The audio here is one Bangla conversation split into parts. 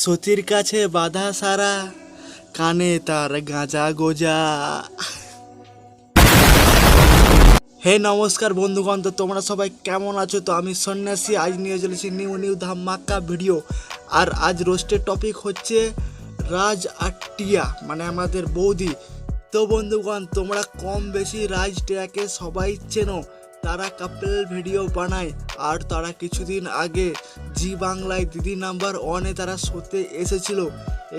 সতীর কাছে বাধা সারা, কানে তার গাঁজা গোজা। হে নমস্কার বন্ধুগণ, তো তোমরা সবাই কেমন আছো? তো আমি সন্ন্যাসী, আজ নিয়ে চলেছি নিউ ধামাকা ভিডিও। আর আজ রোস্টের টপিক হচ্ছে রাজ আর টিয়া, মানে আমাদের বৌদি। তো বন্ধুগণ, তোমরা কম বেশি রাজ টিয়াকে সবাই চেনো। তারা কাপল ভিডিও বানায়, আর তারা কিছুদিন আগে জি বাংলায় দিদি নাম্বার 1-এ তারা শোতে এসেছিল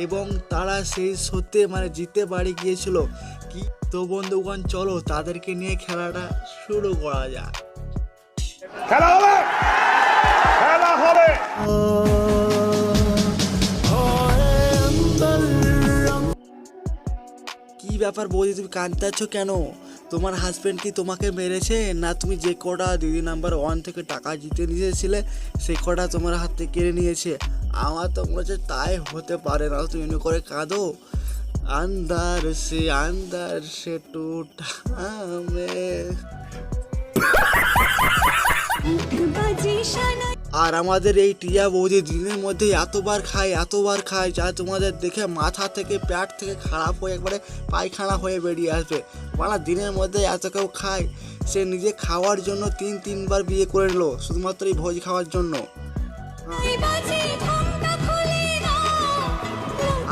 এবং তারা সেই শোতে মানে জিতে বাড়ি গিয়েছিল কি। তো বন্ধুগণ, চলো তাদেরকে নিয়ে খেলাটা শুরু করা যাক। খেলা হবে, খেলা হবে। কি ব্যাপার বৌদি, তুমি কাঁদতে আছো কেন? তোমার হাজবেন্ড কি তোমাকে মেরেছে, না তুমি যে কটা দিদি নাম্বার 1 থেকে টাকা জিতে নিয়েছিলে সেই কটা তোমার হাত থেকে কেড়ে নিয়েছে? আমার তো মনে হচ্ছে তাই হতে পারে না, তুমি এমনি করে কাঁদো। अंदर से टूटा আর আমাদের এই টিয়া বৌদি দিনের মধ্যে এতবার খায় যা তোমাদের দেখে মাথা থেকে প্যাট থেকে খারাপ হয়ে একবারে পায়খানা হয়ে বেরিয়ে আসবে। মানে দিনের মধ্যে এত কেউ খায়, সে নিজে খাওয়ার জন্য 3-3বার বিয়ে করে নিল শুধুমাত্র এই ভোজ খাওয়ার জন্য।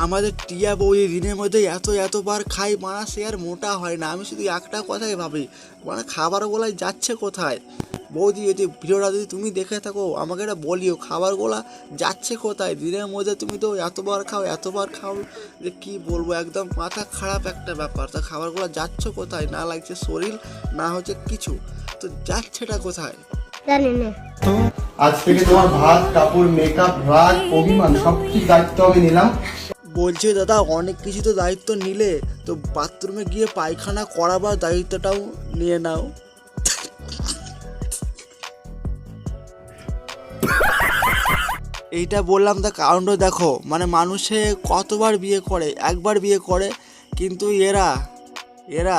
আমাদের টিয়া বৌদি দিনের মধ্যে এতবার খাই, মানে সে আর মোটা হয় না। আমি শুধু একটা কথাই ভাবি, মানে খাবারগুলাই যাচ্ছে কোথায়? বৌদি যদি ভিডিওটা যদি তুমি দেখে থাকো আমাকে এটা বলিও, খাবারগুলা যাচ্ছে কোথায়? দিনের মধ্যে তুমি তো এতবার খাও যে কি বলবো, একদম মাথা খারাপ একটা ব্যাপার। তা খাবারগুলো যাচ্ছে কোথায়? না লাগছে শরীর, না হচ্ছে কিছু, তো যাচ্ছেটা কোথায় জানি না। আজ থেকে তোমার ভাত কাপড় মেকআপ রাগ অভিমান সবকিছু দায়িত্ব আমি নিলাম। বলছে দাদা অনেক কিছু তো দায়িত্ব নিলে, তো বাথরুমে গিয়ে পায়খানা করাবার দায়িত্বটাও নিয়ে নাও। এইটা বললাম তার কারণটা দেখো, মানে মানুষে কতবার বিয়ে করে, একবার বিয়ে করে, কিন্তু এরা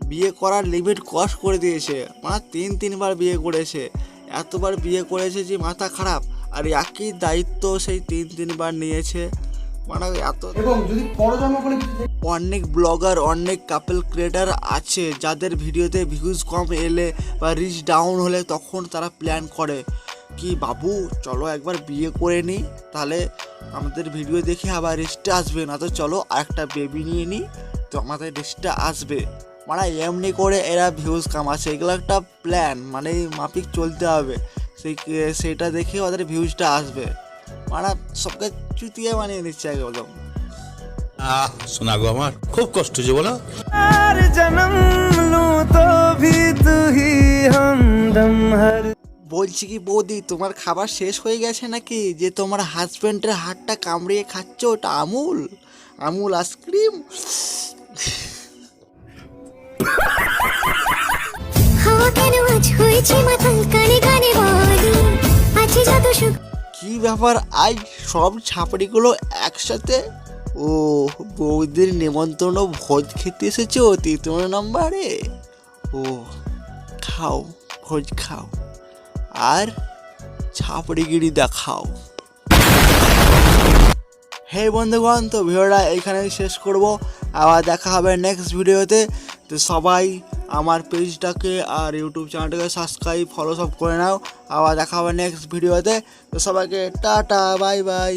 বিয়ে করার লিমিট ক্রস করে দিয়েছে। মানে 3-3বার বিয়ে করেছে, এতবার বিয়ে করেছে যে মাথা খারাপ, আর একই দায়িত্ব সেই 3-3বার নিয়েছে। মানে এত এবং যদি পরজন্ম বলে অনেক ব্লগার, অনেক কাপল ক্রিয়েটার আছে যাদের ভিডিওতে ভিউজ কম এলে বা রিচ ডাউন হলে তখন তারা প্ল্যান করে কি, বাবু চলো একবার বিয়ে করে নিই, তাহলে আমাদের ভিডিও দেখে আবার রিচটা আসবে, না তো চলো আরেকটা বেবি নিয়ে নিই, তো আমাদের রিচটা আসবে। মানে এমনি করে এরা ভিউজ কামাচ্ছে। এগুলো একটা প্ল্যান, মানে মাফিক চলতে হবে, সেইটা দেখে ওদের ভিউজটা আসবে। মানে সবকে চুতিয়ে বানিয়ে নিচ্ছে একদম। শোনা গো, আমার খুব কষ্ট হচ্ছে বলো। আর জন্ম লু তো ভি তু হি হামদম হর। বলছি কি বৌদি, তোমার খাবার শেষ হয়ে গেছে নাকি, যে তোমার হাজবেন্ডের হাতটা কামড়িয়ে খাচ্ছ? ওটা আমুল আইসক্রিম। কি ব্যাপার, আজ সব ছাপড়িগুলো একসাথে? ও বৌদির নিমন্ত্রণ ভোজ খেতে এসেছো 3 নম্বরে? ও খাও, ভোজ খাও আর ছাপড়িগিরি দেখাও। হে বন্ধুগণ, তো ভিডিওটা এইখানেই শেষ করব, আবার দেখা হবে নেক্সট ভিডিওতে। তো সবাই আমার পেজটাকে আর ইউটিউব চ্যানেলটাকে সাবস্ক্রাইব ফলো সব করে নাও। আবার দেখা হবে নেক্সট ভিডিওতে। তো সবাইকে টাটা, বাই বাই।